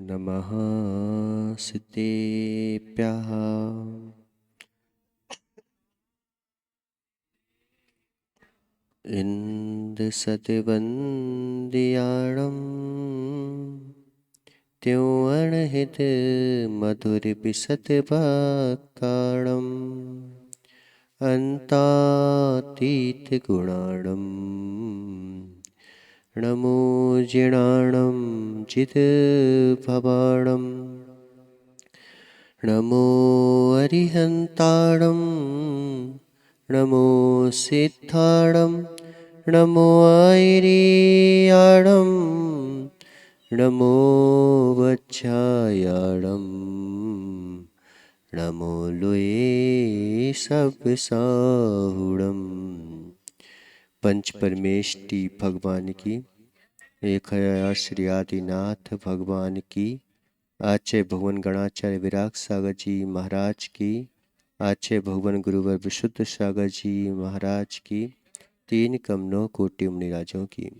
नमः सिद्धेभ्यः। इंद्रसतिवन्द्याणं त्यों अणहित मधुर बिसत भक्ताणम् अन्तातीत गुणाणं नमो जिणाणं चित भवाणं नमो अरिहन्ताणं नमो सिद्धाणं नमो ऐरियाणं नमो वज्रायाणं नमो लोये सब साहुणम। पंच परमेष्टि भगवान की, एक है श्री आदिनाथ भगवान की, आचार्य भगवान गणाचार्य विराग सागर जी महाराज की, आचार्य भगवान गुरुवर विशुद्ध सागर जी महाराज की, तीन कमनों कोटि मुनिराजों की।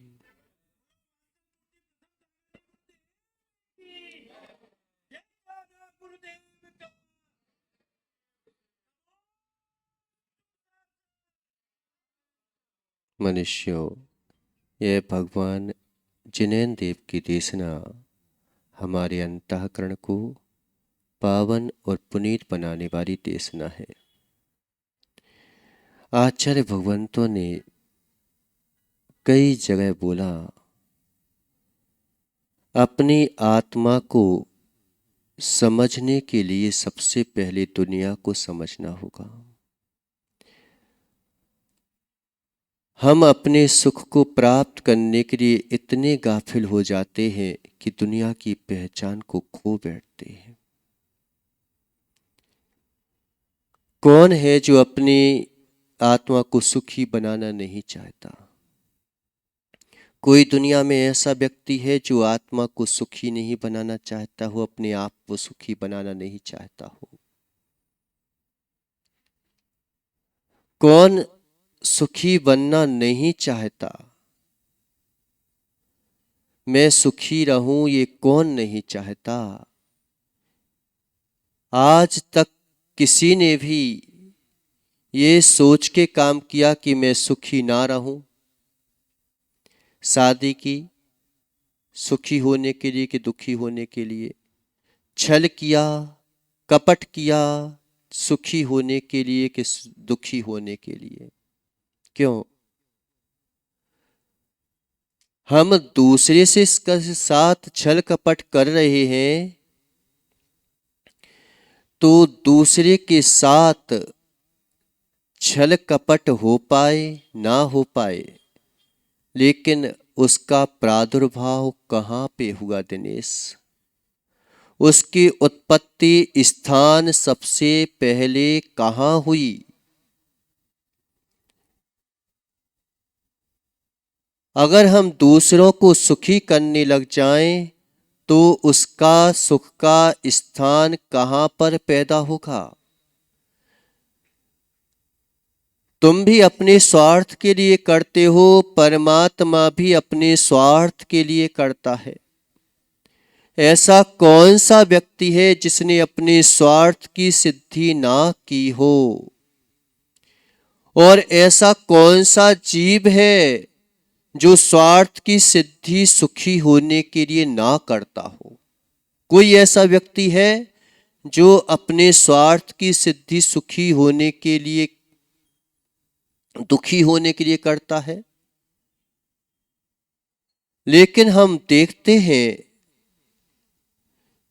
मनुष्यों, यह भगवान जिनेन्द्र देव की देशना हमारे अंतःकरण को पावन और पुनीत बनाने वाली देशना है। आचार्य भगवंतों ने कई जगह बोला, अपनी आत्मा को समझने के लिए सबसे पहले दुनिया को समझना होगा। हम अपने सुख को प्राप्त करने के लिए इतने गाफिल हो जाते हैं कि दुनिया की पहचान को खो बैठते हैं। कौन है जो अपनी आत्मा को सुखी बनाना नहीं चाहता? कोई दुनिया में ऐसा व्यक्ति है जो आत्मा को सुखी नहीं बनाना चाहता हो, अपने आप को सुखी बनाना नहीं चाहता हो? कौन सुखी बनना नहीं चाहता? मैं सुखी रहूं ये कौन नहीं चाहता? आज तक किसी ने भी ये सोच के काम किया कि मैं सुखी ना रहूं? शादी की सुखी होने के लिए कि दुखी होने के लिए? छल किया, कपट किया सुखी होने के लिए कि दुखी होने के लिए? क्यों? हम दूसरे से इसके साथ छल कपट कर रहे हैं तो दूसरे के साथ छल कपट हो पाए ना हो पाए, लेकिन उसका प्रादुर्भाव कहाँ पे हुआ दिनेश? उसकी उत्पत्ति स्थान सबसे पहले कहाँ हुई? अगर हम दूसरों को सुखी करने लग जाएं तो उसका सुख का स्थान कहाँ पर पैदा होगा? तुम भी अपने स्वार्थ के लिए करते हो, परमात्मा भी अपने स्वार्थ के लिए करता है। ऐसा कौन सा व्यक्ति है जिसने अपने स्वार्थ की सिद्धि ना की हो? और ऐसा कौन सा जीव है जो स्वार्थ की सिद्धि सुखी होने के लिए ना करता हो? कोई ऐसा व्यक्ति है जो अपने स्वार्थ की सिद्धि सुखी होने के लिए, दुखी होने के लिए करता है? लेकिन हम देखते हैं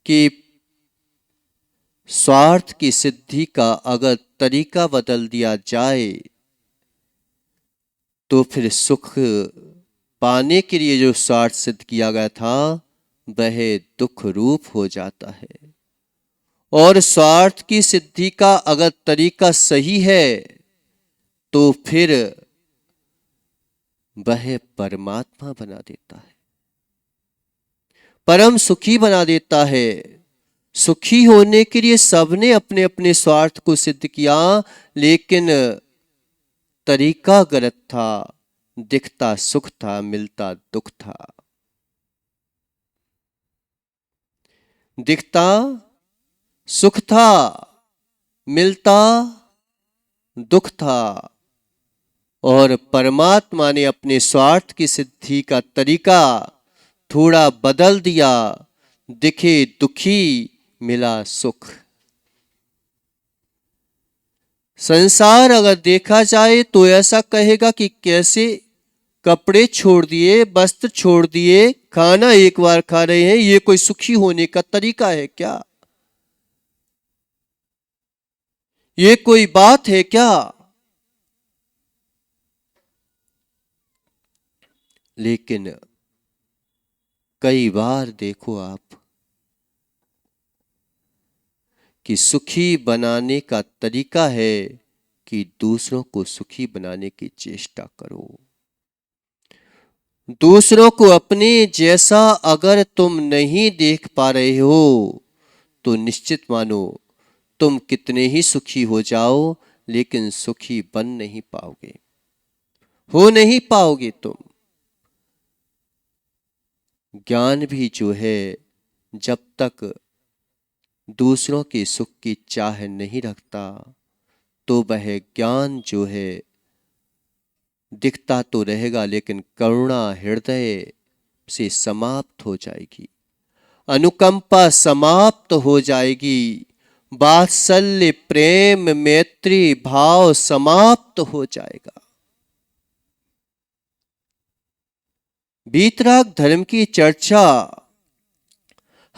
कि स्वार्थ की सिद्धि का अगर तरीका बदल दिया जाए तो फिर सुख पाने के लिए जो स्वार्थ सिद्ध किया गया था वह दुख रूप हो जाता है। और स्वार्थ की सिद्धि का अगर तरीका सही है तो फिर वह परमात्मा बना देता है, परम सुखी बना देता है। सुखी होने के लिए सबने अपने अपने स्वार्थ को सिद्ध किया, लेकिन तरीका गलत था। दिखता सुख था, मिलता दुख था। दिखता सुख था, मिलता दुख था, और परमात्मा ने अपने स्वार्थ की सिद्धि का तरीका थोड़ा बदल दिया, दिखे दुखी मिला सुख। संसार अगर देखा जाए तो ऐसा कहेगा कि कैसे कपड़े छोड़ दिए, वस्त्र छोड़ दिए, खाना एक बार खा रहे हैं, ये कोई सुखी होने का तरीका है क्या? ये कोई बात है क्या? लेकिन कई बार देखो आप कि सुखी बनाने का तरीका है कि दूसरों को सुखी बनाने की चेष्टा करो। दूसरों को अपने जैसा अगर तुम नहीं देख पा रहे हो तो निश्चित मानो तुम कितने ही सुखी हो जाओ, लेकिन सुखी बन नहीं पाओगे, हो नहीं पाओगे तुम। ज्ञान भी जो है, जब तक दूसरों के सुख की चाह नहीं रखता तो वह ज्ञान जो है दिखता तो रहेगा, लेकिन करुणा हृदय से समाप्त हो जाएगी, अनुकंपा समाप्त हो जाएगी, वात्सल्य प्रेम मैत्री भाव समाप्त हो जाएगा। वीतराग धर्म की चर्चा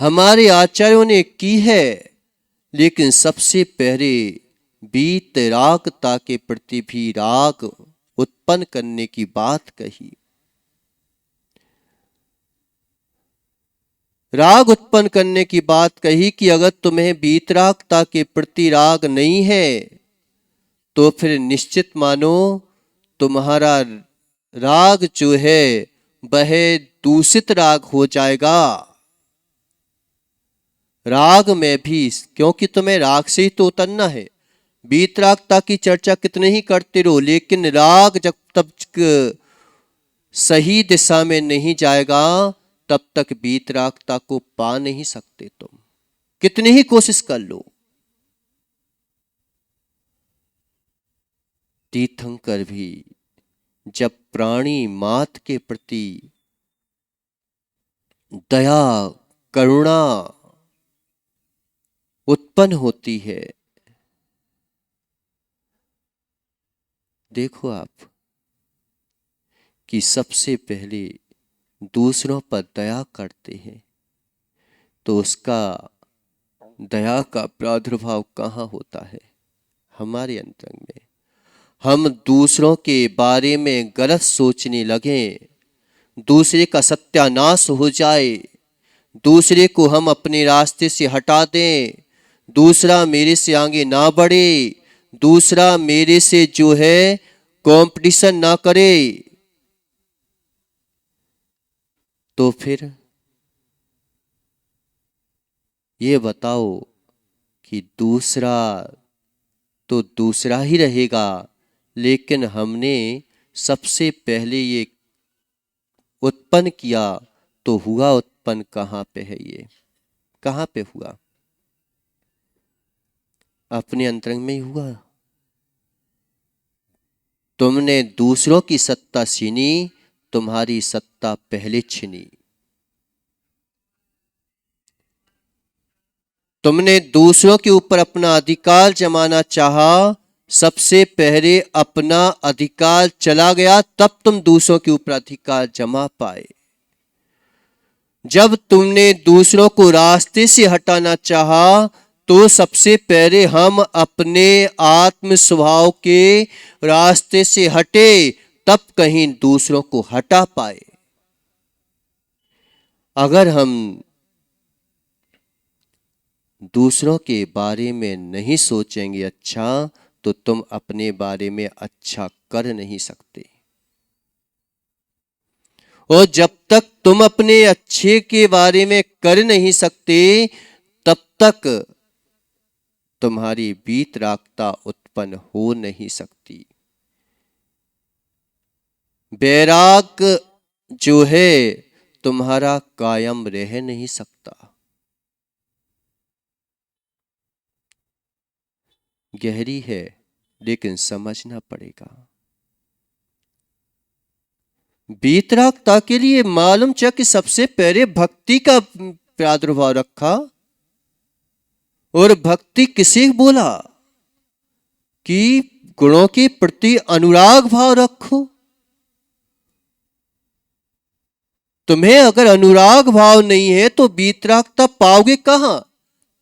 हमारे आचार्यों ने की है, लेकिन सबसे पहले वीतरागता के प्रति भी राग उत्पन्न करने की बात कही। राग उत्पन्न करने की बात कही कि अगर तुम्हें वीतरागता के प्रति राग नहीं है तो फिर निश्चित मानो तुम्हारा राग जो है वह दूषित राग हो जाएगा। राग में भी, क्योंकि तुम्हें राग से ही तो उतरना है। वीतरागता की चर्चा कितने ही करते रहो, लेकिन राग जब तक सही दिशा में नहीं जाएगा तब तक वीतरागता को पा नहीं सकते तुम, कितनी ही कोशिश कर लो। तीर्थंकर भी जब प्राणी मात के प्रति दया करुणा उत्पन्न होती है, देखो आप कि सबसे पहले दूसरों पर दया करते हैं तो उसका दया का प्रादुर्भाव कहाँ होता है? हमारे अंतरंग में। हम दूसरों के बारे में गलत सोचने लगे, दूसरे का सत्यानाश हो जाए, दूसरे को हम अपने रास्ते से हटा दें, दूसरा मेरे से आगे ना बढ़े, दूसरा मेरे से जो है कंपटीशन ना करे, तो फिर ये बताओ कि दूसरा तो दूसरा ही रहेगा, लेकिन हमने सबसे पहले ये उत्पन्न किया तो हुआ उत्पन्न कहाँ पे है? ये कहाँ पे हुआ? अपने अंतरंग में ही हुआ। तुमने दूसरों की सत्ता छीनी, तुम्हारी सत्ता पहले छीनी। तुमने दूसरों के ऊपर अपना अधिकार जमाना चाहा, सबसे पहले अपना अधिकार चला गया, तब तुम दूसरों के ऊपर अधिकार जमा पाए। जब तुमने दूसरों को रास्ते से हटाना चाहा तो सबसे पहले हम अपने आत्म स्वभाव के रास्ते से हटे, तब कहीं दूसरों को हटा पाए। अगर हम दूसरों के बारे में नहीं सोचेंगे अच्छा, तो तुम अपने बारे में अच्छा कर नहीं सकते। और जब तक तुम अपने अच्छे के बारे में कर नहीं सकते, तब तक तुम्हारी वीतरागता उत्पन्न हो नहीं सकती। वैराग जो है तुम्हारा कायम रह नहीं सकता। गहरी है, लेकिन समझना पड़ेगा। वीतरागता के लिए मालूम चल कि सबसे पहले भक्ति का प्रादुर्भाव रखा, और भक्ति किसे बोला कि गुणों के प्रति अनुराग भाव रखो। तुम्हें अगर अनुराग भाव नहीं है तो वीतरागता पाओगे कहां?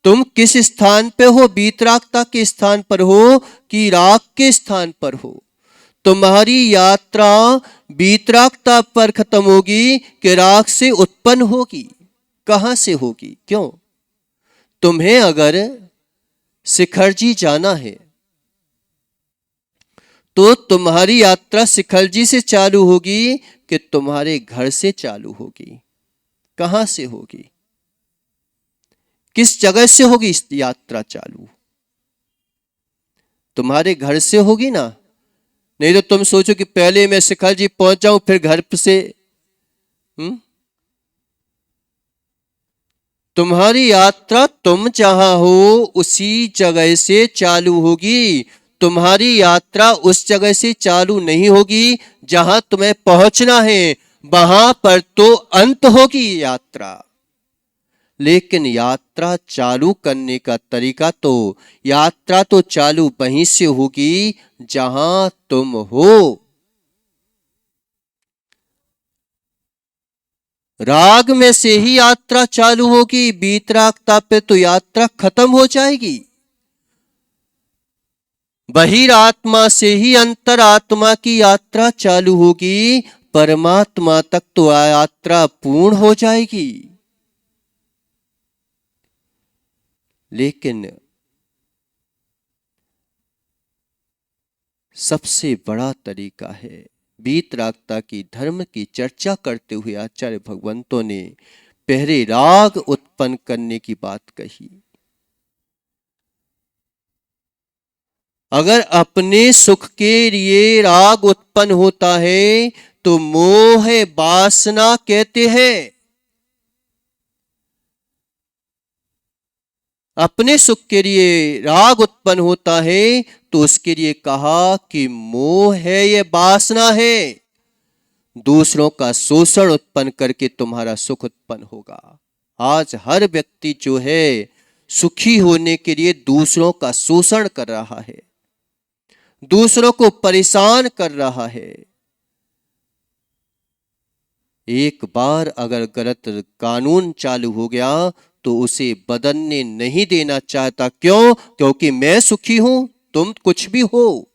तुम किस स्थान पे हो? वीतरागता के स्थान पर हो कि राग के स्थान पर हो? तुम्हारी यात्रा वीतरागता पर खत्म होगी कि राग से उत्पन्न होगी? कहां से होगी? क्यों? तुम्हें अगर शिखर जी जाना है तो तुम्हारी यात्रा शिखर जी से चालू होगी कि तुम्हारे घर से चालू होगी? कहां से होगी? किस जगह से होगी इस यात्रा चालू? तुम्हारे घर से होगी ना। नहीं तो तुम सोचो कि पहले मैं शिखर जी पहुंच जाऊं फिर घर से। तुम्हारी यात्रा तुम जहां हो उसी जगह से चालू होगी। तुम्हारी यात्रा उस जगह से चालू नहीं होगी जहां तुम्हें पहुंचना है, वहां पर तो अंत होगी यात्रा। लेकिन यात्रा चालू करने का तरीका तो, यात्रा तो चालू वहीं से होगी जहां तुम हो। राग में से ही यात्रा चालू होगी, वीतरागता पे तो यात्रा खत्म हो जाएगी। बहिरात्मा से ही अंतरात्मा की यात्रा चालू होगी, परमात्मा तक तो यात्रा पूर्ण हो जाएगी। लेकिन सबसे बड़ा तरीका है, वीतरागता की धर्म की चर्चा करते हुए आचार्य भगवंतों ने पहले राग उत्पन्न करने की बात कही। अगर अपने सुख के लिए राग उत्पन्न होता है तो मोह वासना कहते हैं। अपने सुख के लिए राग उत्पन्न होता है तो उसके लिए कहा कि मोह है, ये वासना है। दूसरों का शोषण उत्पन्न करके तुम्हारा सुख उत्पन्न होगा। आज हर व्यक्ति जो है सुखी होने के लिए दूसरों का शोषण कर रहा है, दूसरों को परेशान कर रहा है। एक बार अगर गलत कानून चालू हो गया तो उसे बदलने नहीं देना चाहता। क्यों? क्योंकि मैं सुखी हूं, तुम कुछ भी हो,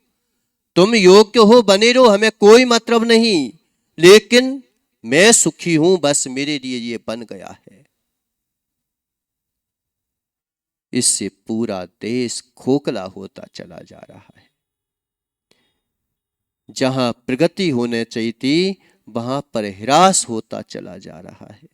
तुम योग्य हो, बने रहो, हमें कोई मतलब नहीं, लेकिन मैं सुखी हूं, बस मेरे लिए ये बन गया है। इससे पूरा देश खोखला होता चला जा रहा है। जहां प्रगति होने चाहिए थी वहां पर ह्रास होता चला जा रहा है।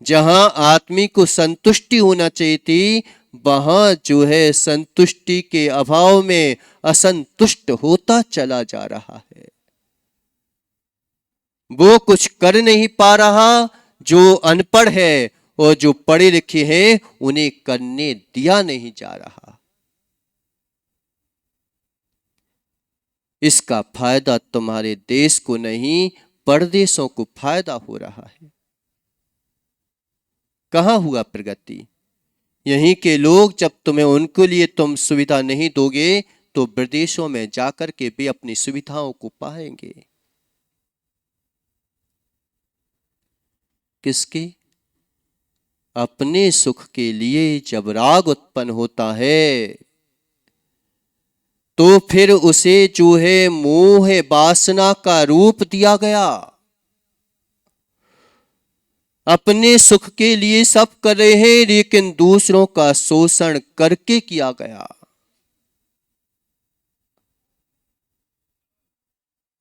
जहां आदमी को संतुष्टि होना चाहिए थी वहां जो है संतुष्टि के अभाव में असंतुष्ट होता चला जा रहा है। वो कुछ कर नहीं पा रहा, जो अनपढ़ है और जो पढ़े लिखे हैं उन्हें करने दिया नहीं जा रहा। इसका फायदा तुम्हारे देश को नहीं, परदेशों को फायदा हो रहा है। कहां हुआ प्रगति? यहीं के लोग जब तुम्हें उनके लिए तुम सुविधा नहीं दोगे तो विदेशों में जाकर के भी अपनी सुविधाओं को पाएंगे। किसके? अपने सुख के लिए जब राग उत्पन्न होता है तो फिर उसे जो है मोह वासना का रूप दिया गया। अपने सुख के लिए सब कर रहे हैं लेकिन दूसरों का शोषण करके किया गया।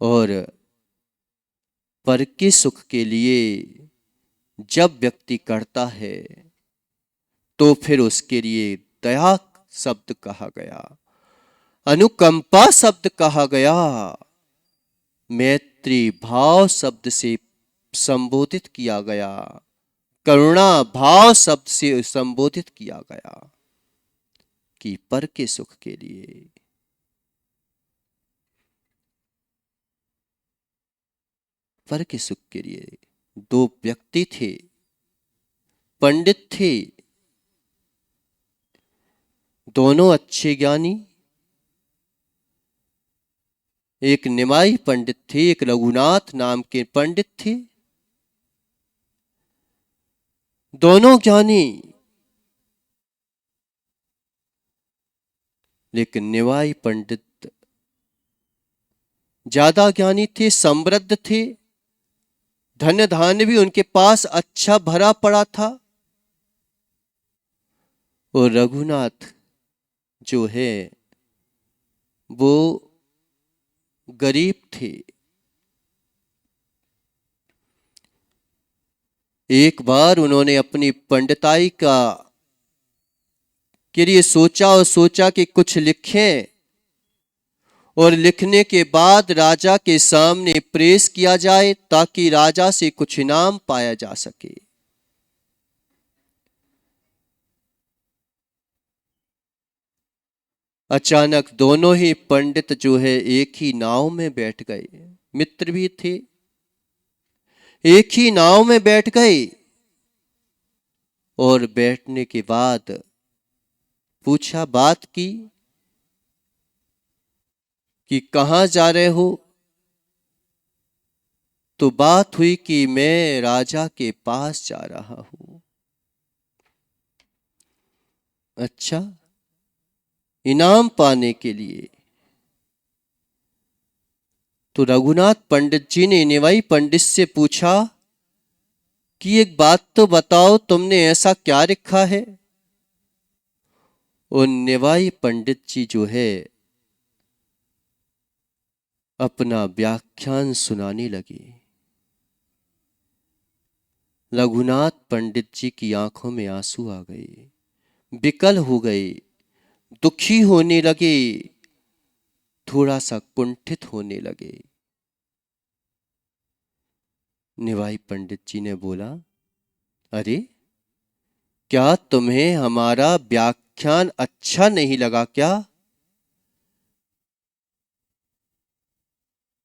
और पर के सुख के लिए जब व्यक्ति करता है तो फिर उसके लिए दया शब्द कहा गया, अनुकंपा शब्द कहा गया, मैत्री भाव शब्द से संबोधित किया गया, करुणा भाव शब्द से संबोधित किया गया। कि पर के सुख के लिए। पर के सुख के लिए दो व्यक्ति थे, पंडित थे, दोनों अच्छे ज्ञानी। एक निमाई पंडित थे, एक रघुनाथ नाम के पंडित थे। दोनों ज्ञानी, लेकिन निमाई पंडित ज्यादा ज्ञानी थे, समृद्ध थे, धन धान्य भी उनके पास अच्छा भरा पड़ा था। और रघुनाथ जो है वो गरीब थे। एक बार उन्होंने अपनी पंडिताई का के लिए सोचा कि कुछ लिखें, और लिखने के बाद राजा के सामने प्रेस किया जाए ताकि राजा से कुछ इनाम पाया जा सके। अचानक दोनों ही पंडित जो है एक ही नाव में बैठ गए, मित्र भी थे, एक ही नाव में बैठ गए। और बैठने के बाद पूछा, बात की कि कहां जा रहे हो। तो बात हुई कि मैं राजा के पास जा रहा हूं। अच्छा, इनाम पाने के लिए। तो रघुनाथ पंडित जी ने निवाई पंडित से पूछा कि एक बात तो बताओ, तुमने ऐसा क्या लिखा है। और निवाई पंडित जी जो है अपना व्याख्यान सुनाने लगे। रघुनाथ पंडित जी की आंखों में आंसू आ गए, विकल हो गए, दुखी होने लगे, थोड़ा सा कुंठित होने लगे। निवाई पंडित जी ने बोला, अरे क्या तुम्हें हमारा व्याख्यान अच्छा नहीं लगा क्या।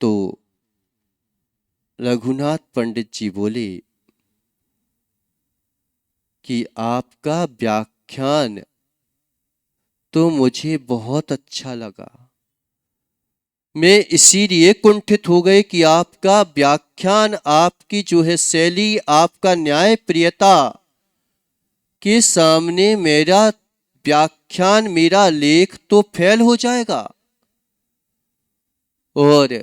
तो रघुनाथ पंडित जी बोले कि आपका व्याख्यान तो मुझे बहुत अच्छा लगा, मैं इसीलिए कुंठित हो गए कि आपका व्याख्यान, आपकी जो है शैली, आपका न्याय प्रियता के सामने मेरा व्याख्यान, मेरा लेख तो फेल हो जाएगा। और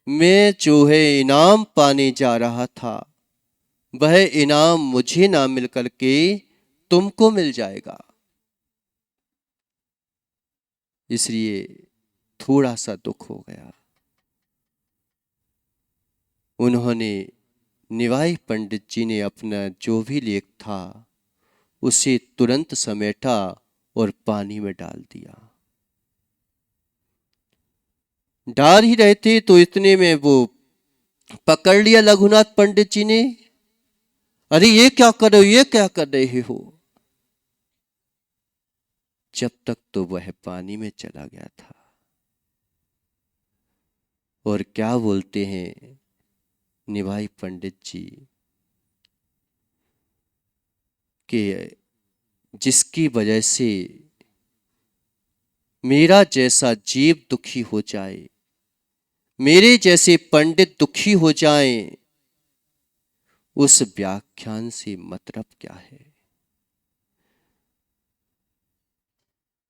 मैं जो है इनाम पाने जा रहा था, वह इनाम मुझे ना मिल करके तुमको मिल जाएगा। इसलिए थोड़ा सा दुख हो गया। उन्होंने, निवाई पंडित जी ने अपना जो भी लेख था उसे तुरंत समेटा और पानी में डाल दिया। डाल ही रहे थे तो इतने में वो पकड़ लिया रघुनाथ पंडित जी ने। अरे ये क्या कर रहे हो, ये क्या कर रहे हो। जब तक तो वह पानी में चला गया था। और क्या बोलते हैं निवाई पंडित जी कि जिसकी वजह से मेरा जैसा जीव दुखी हो जाए, मेरे जैसे पंडित दुखी हो जाएं, उस व्याख्यान से मतलब क्या है।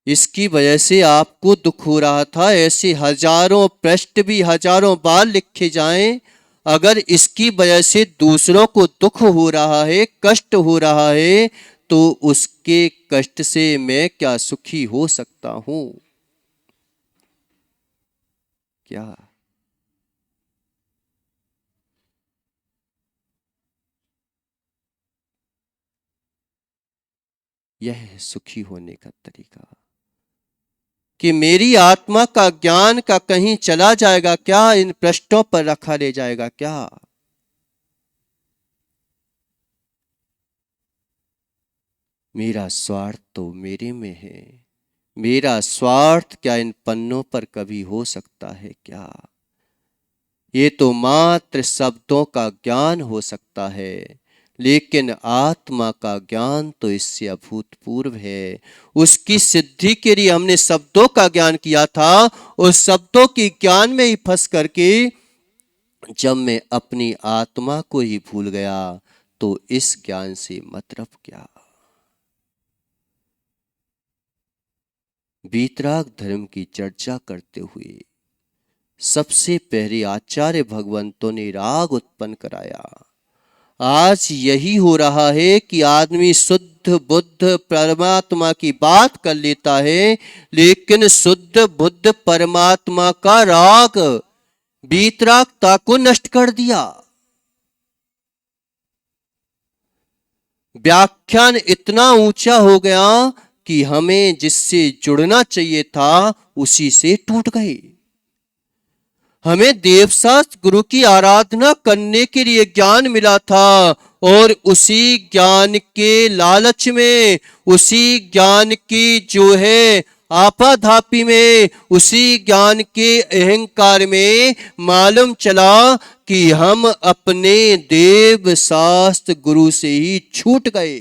इसकी वजह से आपको दुख हो रहा था, ऐसे हजारों पृष्ठ भी हजारों बार लिखे जाएं। अगर इसकी वजह से दूसरों को दुख हो रहा है, कष्ट हो रहा है, तो उसके कष्ट से मैं क्या सुखी हो सकता हूं। क्या यह है सुखी होने का तरीका कि मेरी आत्मा का ज्ञान का कहीं चला जाएगा क्या, इन पृष्ठों पर रखा ले जाएगा क्या। मेरा स्वार्थ तो मेरे में है, मेरा स्वार्थ क्या इन पन्नों पर कभी हो सकता है क्या? ये तो मात्र शब्दों का ज्ञान हो सकता है, लेकिन आत्मा का ज्ञान तो इससे अभूतपूर्व है। उसकी सिद्धि के लिए हमने शब्दों का ज्ञान किया था, उस शब्दों की ज्ञान में ही फंस करके जब मैं अपनी आत्मा को ही भूल गया तो इस ज्ञान से मतलब क्या? वीतराग धर्म की चर्चा करते हुए सबसे पहले आचार्य भगवंतों ने राग उत्पन्न कराया। आज यही हो रहा है कि आदमी शुद्ध बुद्ध परमात्मा की बात कर लेता है, लेकिन शुद्ध बुद्ध परमात्मा का राग वीतरागता को नष्ट कर दिया। व्याख्यान इतना ऊंचा हो गया कि हमें जिससे जुड़ना चाहिए था उसी से टूट गए। हमें देवशास्त्र गुरु की आराधना करने के लिए ज्ञान मिला था, और उसी ज्ञान के लालच में, उसी ज्ञान की जो है आपाधापी में, उसी ज्ञान के अहंकार में मालूम चला कि हम अपने देव शास्त्र गुरु से ही छूट गए।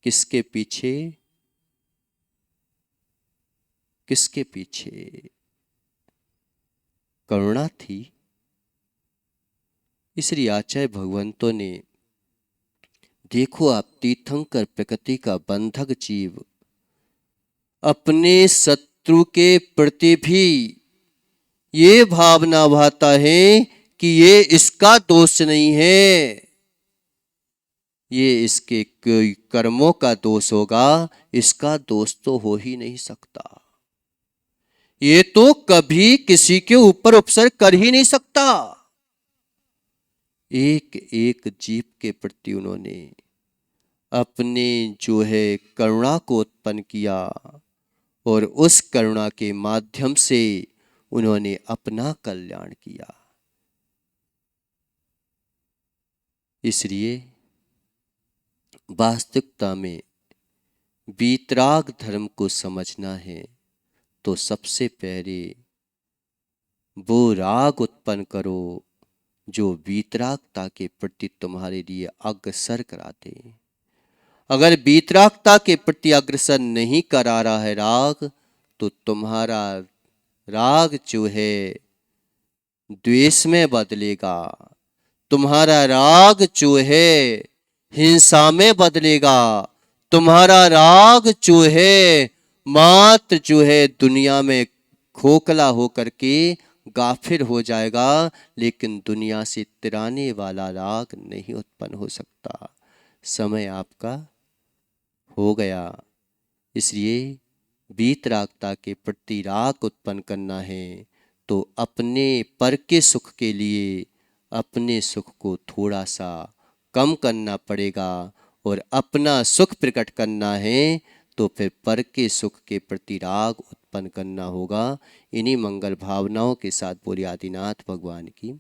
किसके पीछे? किसके पीछे? करुणा थी। इसलिए आचार्य भगवंतों ने, देखो आप तीर्थंकर प्रकृति का बंधक जीव अपने शत्रु के प्रति भी ये भावना भाता है कि ये इसका दोष नहीं है, ये इसके कर्मों का दोष होगा, इसका दोष तो हो ही नहीं सकता, ये तो कभी किसी के ऊपर उपसर्ग कर ही नहीं सकता। एक एक जीव के प्रति उन्होंने अपने जो है करुणा को उत्पन्न किया, और उस करुणा के माध्यम से उन्होंने अपना कल्याण किया। इसलिए वास्तविकता में वीतराग धर्म को समझना है तो सबसे पहले वो राग उत्पन्न करो जो वीतरागता के प्रति तुम्हारे लिए अग्रसर कराते। अगर वीतरागता के प्रति अग्रसर नहीं करा रहा है राग, तो तुम्हारा राग जो है द्वेष में बदलेगा, तुम्हारा राग जो है हिंसा में बदलेगा, तुम्हारा राग जो है मात्र जो है दुनिया में खोखला होकर के गाफिर हो जाएगा, लेकिन दुनिया से तिराने वाला राग नहीं उत्पन्न हो सकता। समय आपका हो गया। इसलिए वीतरागता के प्रति राग उत्पन्न करना है तो अपने पर के सुख के लिए अपने सुख को थोड़ा सा कम करना पड़ेगा, और अपना सुख प्रकट करना है तो फिर पर के सुख के प्रति राग उत्पन्न करना होगा। इन्हीं मंगल भावनाओं के साथ बोलिए आदिनाथ भगवान की